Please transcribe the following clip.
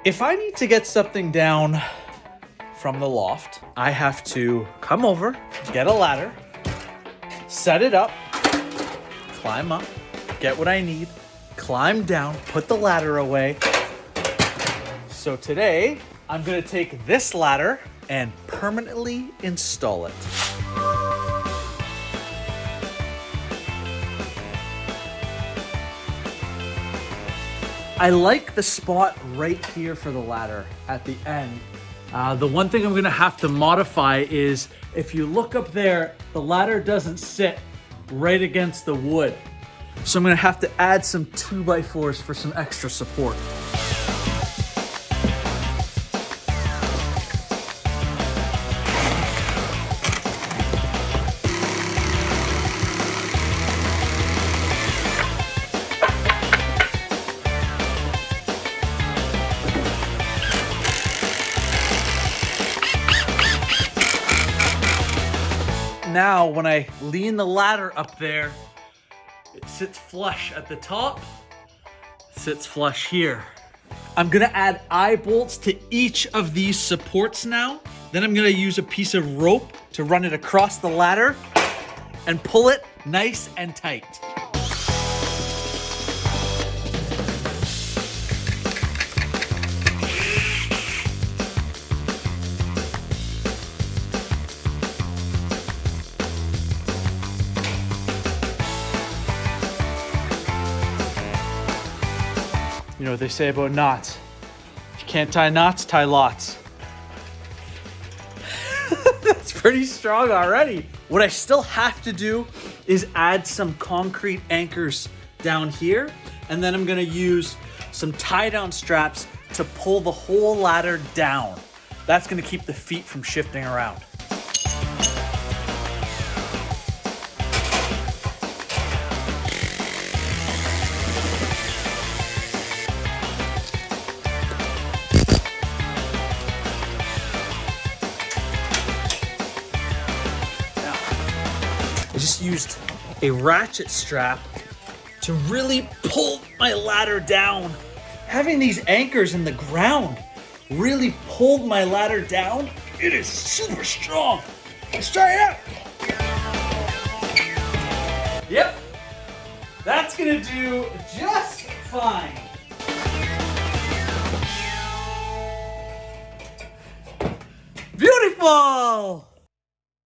If I need to get something down from the loft, I have to come over, get a ladder, set it up, climb up, get what I need, climb down, put the ladder away. So today, I'm gonna take this ladder and permanently install it. I like the spot right here for the ladder at the end. The one thing I'm gonna have to modify is if you look up there, the ladder doesn't sit right against the wood. So I'm gonna have to add some 2x4s for some extra support. Now, when I lean the ladder up there, it sits flush at the top, sits flush here. I'm gonna add eye bolts to each of these supports now. Then I'm gonna use a piece of rope to run it across the ladder and pull it nice and tight. You know what they say about knots. If you can't tie knots, tie lots. That's pretty strong already. What I still have to do is add some concrete anchors down here, and then I'm gonna use some tie-down straps to pull the whole ladder down. That's gonna keep the feet from shifting around. I just used a ratchet strap to really pull my ladder down. Having these anchors in the ground really pulled my ladder down. It is super strong. Let's try it out. Yep, that's gonna do just fine. Beautiful.